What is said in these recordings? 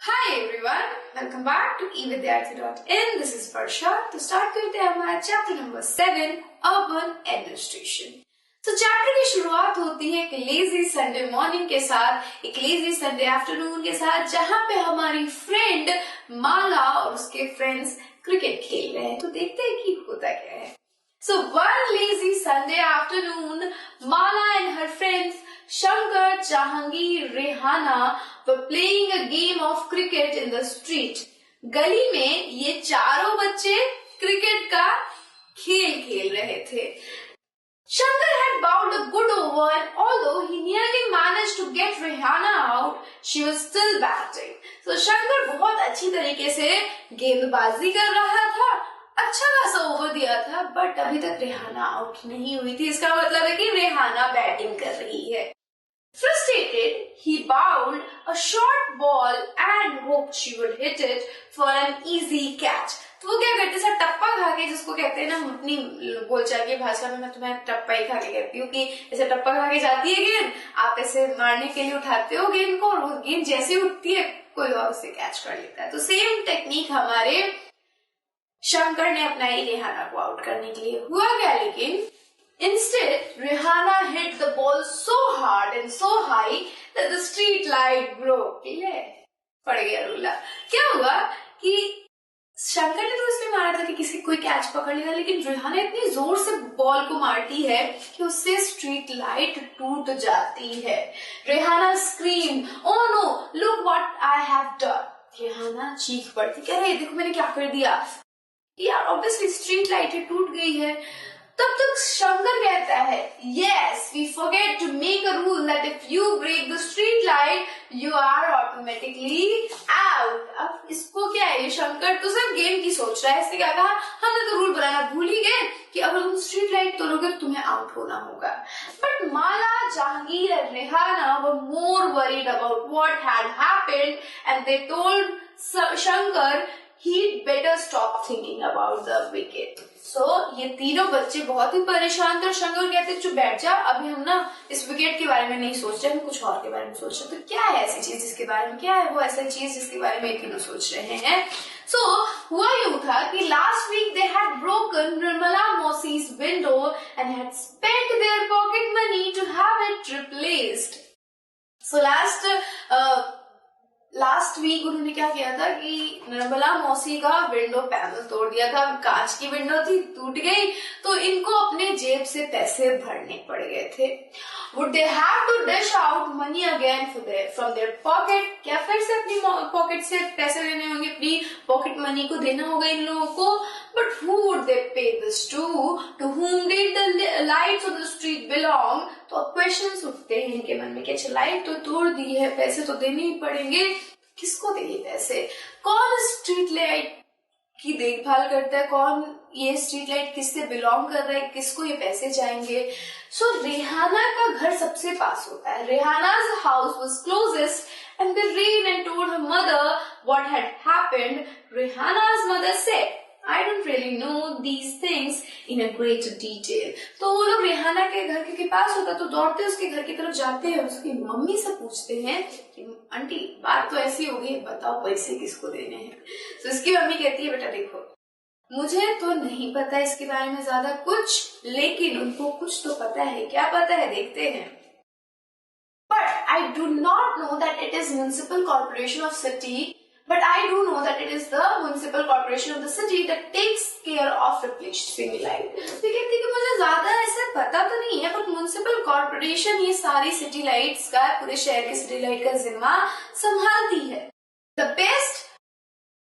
Hi everyone, welcome back to evidyarthi.in. This is Varsha. तो start करते हैं हमारा चैप्टर नंबर 7 अर्बन एडमिनिस्ट्रेशन। तो चैप्टर की शुरुआत होती है एक लेजी संडे मॉर्निंग के साथ, एक लेजी संडे आफ्टरनून के साथ, जहाँ पे हमारी फ्रेंड माला और उसके फ्रेंड्स क्रिकेट खेल रहे हैं। तो देखते हैं कि होता क्या है। So one lazy Sunday afternoon, Mala and her friends Shankar, Jahangir, Rehana were playing a game of cricket in the street. गली में ये चारों बच्चे क्रिकेट का खेल खेल रहे थे। Shankar had bowled a good over, and although he nearly managed to get Rehana out, she was still batting. So Shankar बहुत अच्छी तरीके से गेंदबाजी कर रहा था, अच्छा खासा ओवर दिया था, बट अभी तक रेहाना आउट नहीं हुई थी। इसका मतलब है कि रेहाना बैटिंग कर रही है। Frustrated, he bowled a short ball and hoped she would hit it for an easy catch. तो वो क्या करते हैं, टप्पा खा के, जिसको कहते हैं ना अपनी बोलचाल की भाषा में, मैं तुम्हें टप्पा ही खा के कहती हूँ कि ऐसे टप्पा खा के जाती है गेंद, आप ऐसे मारने के लिए उठाते हो गेंद को और वो गेंद जैसे उठती है कोई और उसे कैच कर लेता है। तो सेम टेक्निक हमारे शंकर ने अपनाई रेहाना को आउट करने के लिए। हुआ क्या लेकिन, instead Rehana hit the ball so hard and so high that the street light broke. पड़ गया रूला। क्या हुआ कि शंकर ने तो इसमें मारा था कि किसी कोई कैच पकड़ लेगा, लेकिन रेहाना इतनी जोर से बॉल को मारती है कि उससे स्ट्रीट लाइट टूट जाती है। Rehana scream, "Oh no, look what I have done." Rehana चीख पड़ती, कह रही देखो मैंने क्या कर दिया यार, ऑब्वियसली स्ट्रीट लाइट टूट गई है। तब तक शंकर कहता है, yes we forget to make a rule that if you break the street light you are automatically out. अब इसको क्या है, ये शंकर तो सिर्फ गेम की सोच रहा है। इसने क्या कहा, हमने तो रूल बनाना भूल ही गए कि अगर तुम स्ट्रीट लाइट तोड़ोगे तो तुम्हें आउट होना होगा। But Mala, Jahangir and Rehana were more worried about what had happened and they told Shankar he'd better stop thinking about the wicket. So ये तीनों बच्चे बहुत ही परेशान थे और शंकर कहते चुप बैठ जा, अभी हम ना इस विकेट के बारे में नहीं सोच रहे, हम कुछ और के बारे में सोच रहे। तो क्या है ऐसी चीज जिसके बारे में, क्या है वो ऐसा चीज जिसके बारे में ये तीनों सोच रहे हैं। So हुआ यूं था कि last week they had broken Nirmala Mausi's window and had spent their pocket money to have it replaced. So last week उन्होंने क्या किया था कि निर्मला मौसी का विंडो पैनल तोड़ दिया था, कांच की विंडो थी, टूट गई, तो इनको अपने जेब से पैसे भरने पड़ गए थे। Would they have to dish out money again from their pocket? क्या फिर से अपनी पॉकेट से पैसे लेने होंगे, अपनी पॉकेट मनी को देना होगा इन लोगों को। But who would they pay this to? To whom did the lights on the street belong? तो अब क्वेश्चंस उठते हैं इनके मन में कि अच्छा लाइट तो तोड़ दी है, पैसे तो देने ही पड़ेंगे, किसको देंगे पैसे, कौन स्ट्रीट लाइट की देखभाल करता है, कौन ये स्ट्रीट लाइट किससे बिलोंग कर रहा है, किसको ये पैसे जाएंगे। सो रेहाना का घर सबसे पास होता है। रेहाना's house was closest and they ran and told her mother what had happened. Rehana's mother said, I don't really know these things in a great detail. तो वो लोग रेहाना के घर के पास होता तो दौड़ते उसके घर की तरफ जाते हैं, उसकी मम्मी से पूछते हैं कि आंटी बात तो ऐसी हो गई, बताओ पैसे किसको देने हैं। तो इसकी मम्मी कहती है, बेटा देखो मुझे तो नहीं पता इसके बारे में ज्यादा कुछ, लेकिन उनको कुछ तो पता है। क्या पता है देखते हैं। But I do not know that it is municipal corporation of city. But I do know that it is the municipal corporation of the city that takes care of replacing light. तो कहती है कि मुझे ज्यादा ऐसे पता तो नहीं है, but municipal corporation ये सारी सिटी लाइट्स का, पूरे शहर की सिटी लाइट का जिम्मा संभालती है। The best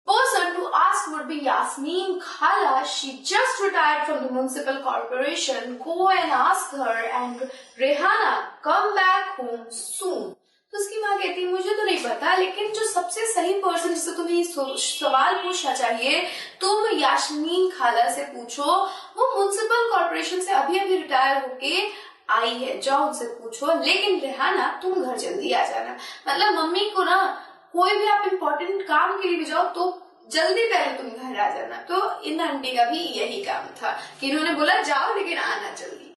person to ask would be Yasmin Khala. She just retired from the municipal corporation. Go and ask her, and Rehana, come back home soon. तो उसकी माँ कहती है मुझे तो नहीं पता, लेकिन जो सबसे सही पर्सन जिससे तुम्हें सवाल पूछना चाहिए तुम यास्मीन खाला से पूछो, वो म्युनिसिपल कॉर्पोरेशन से अभी अभी रिटायर होके आई है, जाओ उनसे पूछो। लेकिन रेहाना तुम घर जल्दी आ जाना, मतलब मम्मी को ना कोई भी आप इम्पोर्टेंट काम के लिए भी जाओ तो जल्दी पहले तुम घर आ जाना। तो इन आंटी का भी यही काम था कि इन्होंने बोला जाओ लेकिन आना जल्दी।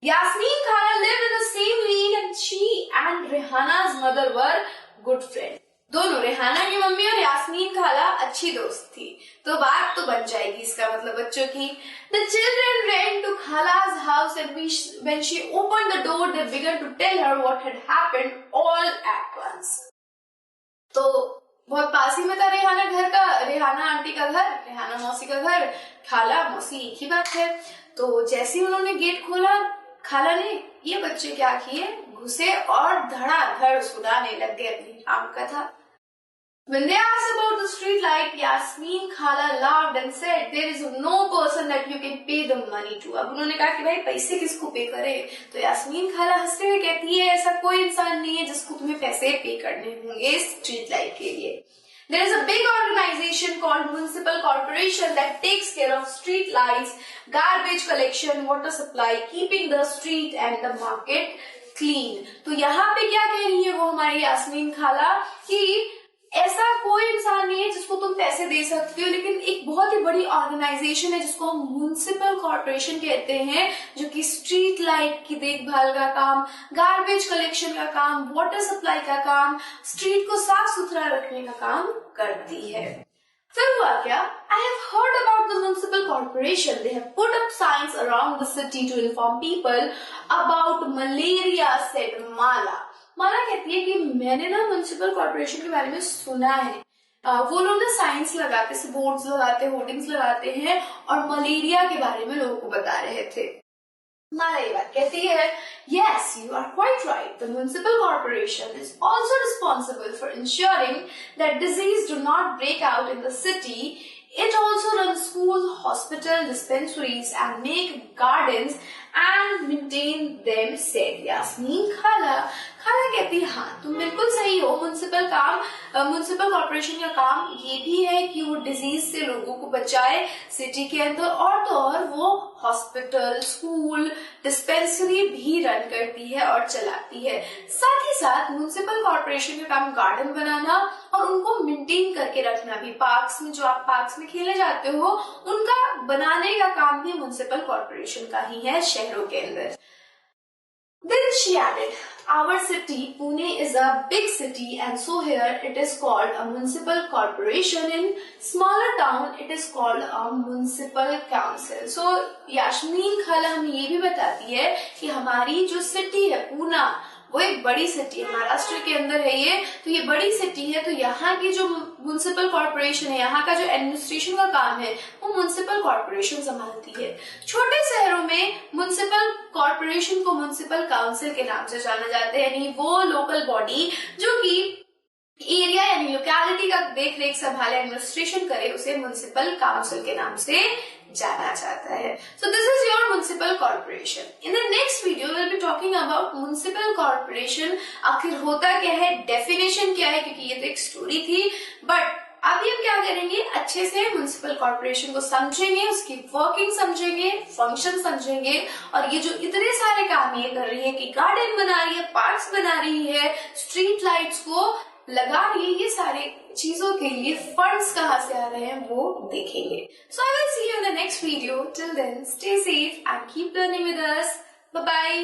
Yasmin Khala lived in the same league and she and Rehana's mother were good friends. दोनों, रेहाना की मम्मी और यास्मीन खाला अच्छी दोस्त थी, तो बात तो बन जाएगी इसका मतलब बच्चों की। The children ran to Khala's house and when she opened the door, they began to tell her what had happened all at once. तो बहुत पास ही में था रेहाना घर का, रेहाना आंटी का घर, रेहाना मौसी का घर, खाला मौसी एक ही बात है। तो जैसे ही उन्होंने गेट खोला, खाला ने ये बच्चे क्या किए, घुसे और धड़ाधड़ सुनाने लग गए अपनी राम कथा। When they asked about the street light, Yasmin Khala laughed and said, "There is no person that you can pay the money to." अब उन्होंने कहा कि भाई पैसे किसको पे करे, तो यास्मीन खाला हंसते हुए कहती है ऐसा कोई इंसान नहीं है जिसको तुम्हें पैसे पे करने होंगे स्ट्रीट लाइट के लिए। There is a big organization called Municipal Corporation that takes care of street lights, garbage collection, water supply, keeping the street and the market clean. तो यहाँ पे क्या कह रही है वो हमारी यास्मीन खाला कि ऐसा कोई इंसान नहीं है जिसको तुम पैसे दे सकते हो, लेकिन एक बहुत ही बड़ी ऑर्गेनाइजेशन है जिसको हम म्युनिसिपल कॉर्पोरेशन कहते हैं, जो कि स्ट्रीट लाइट की देखभाल का काम, गार्बेज कलेक्शन का काम, वाटर सप्लाई का काम, स्ट्रीट को साफ सुथरा रखने का काम करती है। फिर हुआ क्या? I have heard about the municipal corporation. They have put up signs around the city to inform people about malaria, said Mala. माला कहती है कि मैंने ना म्युनिसिपल कॉर्पोरेशन के बारे में सुना है, वो लोग ना साइंस लगाते, बोर्ड्स लगाते, होर्डिंग्स लगाते हैं और मलेरिया के बारे में लोगों को बता रहे थे। माला ये बात कहती है, yes, you are quite right. The municipal corporation is also responsible for ensuring that disease do not break out in the city. It also runs schools, hospitals, dispensaries and make gardens and maintain them, said Yasmin Khala. खाला कहती है हाँ तुम बिल्कुल सही हो, municipal corporation का काम ये भी है कि वो डिजीज से लोगों को बचाए सिटी के अंदर, और तो और वो हॉस्पिटल, स्कूल, डिस्पेंसरी भी रन करती है और चलाती है। साथ ही साथ म्युनिसिपल कॉर्पोरेशन का काम गार्डन बनाना और उनको मेंटेन करके रखना भी। पार्क्स में, जो आप पार्क्स में खेलने जाते हो, उनका बनाने का काम भी म्युनिसिपल कॉर्पोरेशन का ही है शहरों के अंदर। Then she added, our city, Pune, is a big city and so here it is called a municipal corporation. In smaller town, it is called a municipal council. So, Yasmin खाला हमें ये भी बताती है कि हमारी जो सिटी है पूना, वो एक बड़ी सिटी है, महाराष्ट्र के अंदर है ये, तो ये बड़ी सिटी है, तो यहाँ की जो म्युनिसिपल कॉर्पोरेशन है, यहाँ का जो एडमिनिस्ट्रेशन का काम है वो म्युनिसिपल कॉर्पोरेशन संभालती है। छोटे शहरों में म्युनिसिपल कॉर्पोरेशन को म्युनिसिपल काउंसिल के नाम से जाना जाता है, यानी वो लोकल बॉडी जो कि एरिया यानी लोकेलिटी का देख रेख संभाले, एडमिनिस्ट्रेशन करे, उसे म्युनिसिपल काउंसिल के नाम से जाना जाता है। So this is your municipal corporation. In the next video will be talking about municipal corporation, आखिर होता क्या है, डेफिनेशन क्या है, क्योंकि ये तो एक स्टोरी थी, बट अभी हम क्या करेंगे, अच्छे से म्युनिसिपल कॉर्पोरेशन को समझेंगे, उसकी वर्किंग समझेंगे, फंक्शन समझेंगे, और ये जो इतने सारे काम ये कर रही है कि गार्डन बना रही है, पार्क्स बना रही है, स्ट्रीट लाइट्स को लगा रही है, ये सारे चीजों के लिए फंड्स कहाँ से आ रहे हैं वो देखेंगे। So I will see you in the next video. Till then stay safe and keep learning with us. Bye bye.